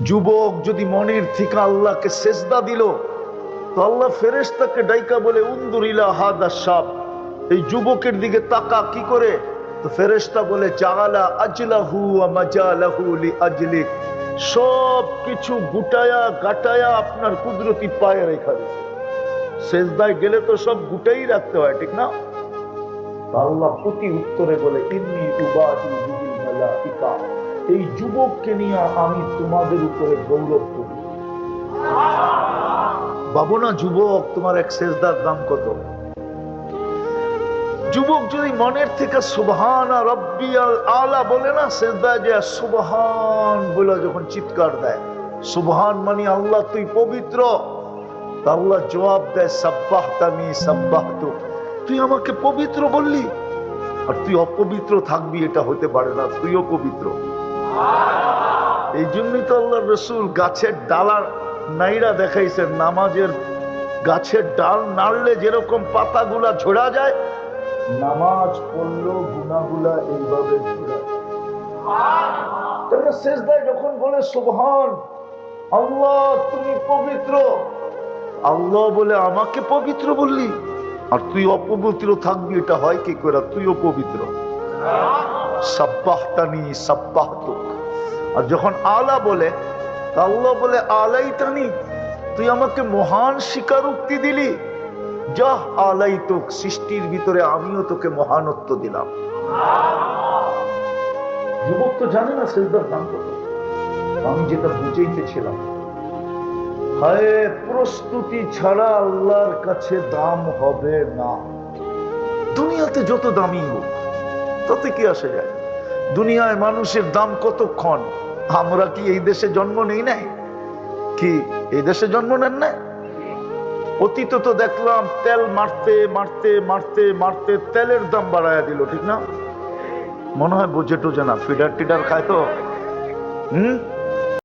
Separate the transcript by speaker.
Speaker 1: যুবক যদি মনের থেকে আল্লাহকে সেজদা দিল, তো আল্লাহ ফেরেশতাকে ডাইকা বলে উনদুর ইলা হাদা শাব, এই যুবকের দিকে তাকা। কি করে? তো ফেরেশতা বলে জাআলা আজলাহু ওয়া মাজালাহু লিআজলিক, সব কিছু গুটায়া গাটায়া আপনার কুদরতি পায়ে রেখা দিয়েছে। সেজদায় গেলে তো সব গুটাই রাখতে হয়, ঠিক না? আল্লাহ প্রতি উত্তরে বলে ইন্নী উবাহি বিহিল মালাইকা, এই যুবককে নিয়ে আমি তোমাদের উপরে গৌরব করি। ভাবো না যুবক, তোমার এক সেজদার দাম কত? যুবক যদি মনের থেকে সুবহান রব্বিয়াল আলা বলে না, সেজদায় যে সুবহান বলে যখন চিৎকার দেয়, সুবহান মানে আল্লাহ তুই পবিত্র, আল্লাহ জবাব দেয় সাব্বাহতানি সাব্বাহতুক, তুই আমাকে পবিত্র বললি আর তুই অপবিত্র থাকবি, এটা হতে পারে না, তুইও পবিত্র। এই জন্যই তো আল্লাহ রসুল গাছের ডালার নাইরা দেখাইছেন, নামাজের গাছের ডাল নাড়লে যেরকম পাতাগুলা ঝরা যায়, নামাজ পড়লো গুনাহগুলা এইভাবে ঝরা। তাহলে সেজদায় যখন বলে সুবহান আল্লাহ তুমি পবিত্র, আল্লাহ বলে আমাকে পবিত্র বললি আর তুই অপবিত্র থাকবি, এটা হয় কি করে? তুইও পবিত্র। সাব্বাহতানি সাব্বাহতুক। আর যখন আলা বলে, আল্লাহ বলে আলাইতানি, তুই আমাকে মহান স্বীকারোক্তি দিলি, যাহ আলাইতুক, সৃষ্টির ভিতরে আমিও তোকে মহানত্ব দিলাম। যুবক তো জানে না সেজদার দাম কত। আমি যেটা বুঝাইতেছিলাম, হায় প্রস্তুতি ছাড়া আল্লাহর কাছে দাম হবে না। দুনিয়াতে যত দামি হোক তাতে কি আসে যায়? দুনিয়ায় মানুষের দাম কতক্ষণ? আমরা কি এই দেশে জন্ম নেই নাই? কি এই দেশে জন্ম নেন না? অতীত তো দেখলাম তেল মারতে মারতে মারতে মারতে তেলের দাম বাড়াইয়া দিল, ঠিক না? মনে হয় বোঝে টোঝে না, ফিডার টিডার খায় তো।